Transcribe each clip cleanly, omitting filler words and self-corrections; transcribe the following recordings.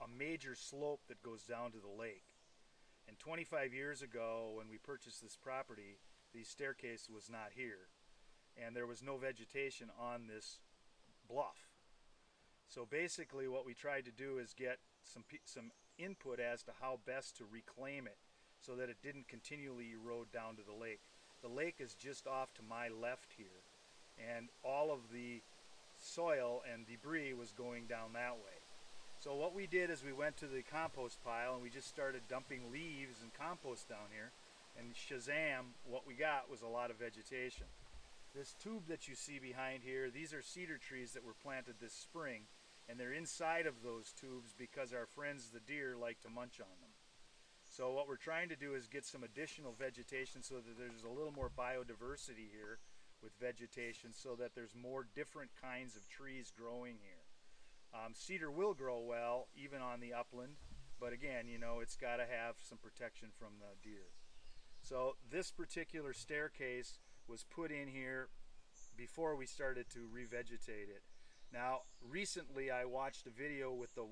a major slope that goes down to the lake. And 25 years ago, when we purchased this property, the staircase was not here, and there was no vegetation on this bluff. So basically what we tried to do is get some input as to how best to reclaim it so that it didn't continually erode down to the lake. The lake is just off to my left here, and all of the soil and debris was going down that way. So what we did is we went to the compost pile and we just started dumping leaves and compost down here, and shazam, what we got was a lot of vegetation. This tube that you see behind here, these are cedar trees that were planted this spring, and they're inside of those tubes because our friends the deer like to munch on them. So what we're trying to do is get some additional vegetation so that there's a little more biodiversity here with vegetation, so that there's more different kinds of trees growing here. Cedar will grow well even on the upland, but again, you know, it's got to have some protection from the deer. So this particular staircase was put in here before we started to revegetate it. Now recently I watched a video with the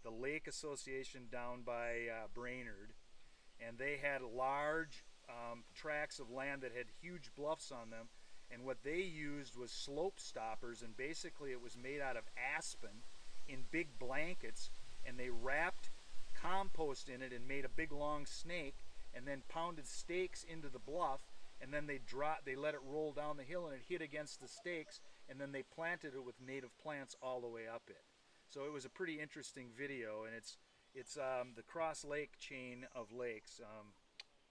the Lake Association down by Brainerd, and they had large tracts of land that had huge bluffs on them, and what they used was slope stoppers, and basically it was made out of aspen in big blankets, and they wrapped compost in it and made a big long snake, and then pounded stakes into the bluff, and then they let it roll down the hill and it hit against the stakes, and then they planted it with native plants all the way up it. So it was a pretty interesting video, and it's the Cross Lake chain of lakes,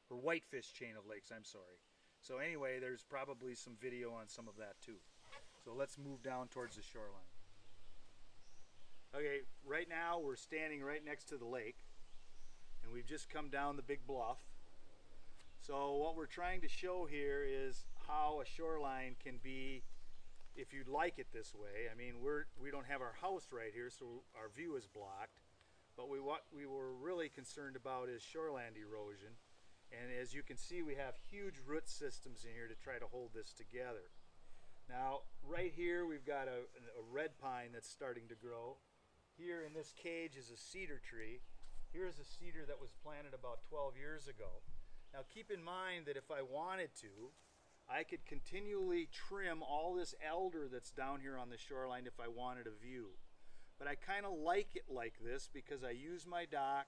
or Whitefish chain of lakes, I'm sorry. So anyway, there's probably some video on some of that too. So let's move down towards the shoreline. Okay, right now we're standing right next to the lake, and we've just come down the big bluff. So what we're trying to show here is how a shoreline can be, if you'd like it this way. I mean, we don't have our house right here, so our view is blocked. But what we were really concerned about is shoreland erosion. And as you can see, we have huge root systems in here to try to hold this together. Now, right here we've got a red pine that's starting to grow. Here in this cage is a cedar tree. Here's a cedar that was planted about 12 years ago. Now keep in mind that if I wanted to, I could continually trim all this elder that's down here on the shoreline if I wanted a view. But I kind of like it like this because I use my dock,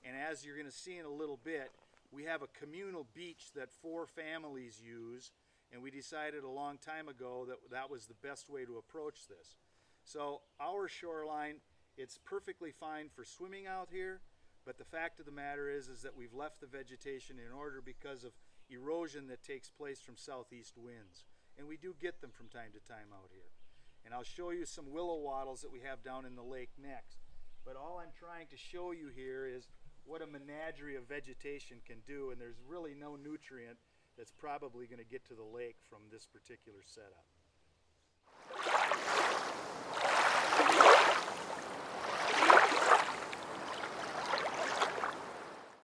and as you're going to see in a little bit, we have a communal beach that 4 families use, and we decided a long time ago that that was the best way to approach this. So our shoreline, it's perfectly fine for swimming out here, but the fact of the matter is that we've left the vegetation in order because of erosion that takes place from southeast winds. And we do get them from time to time out here. And I'll show you some willow wattles that we have down in the lake next. But all I'm trying to show you here is what a menagerie of vegetation can do, and there's really no nutrient that's probably going to get to the lake from this particular setup.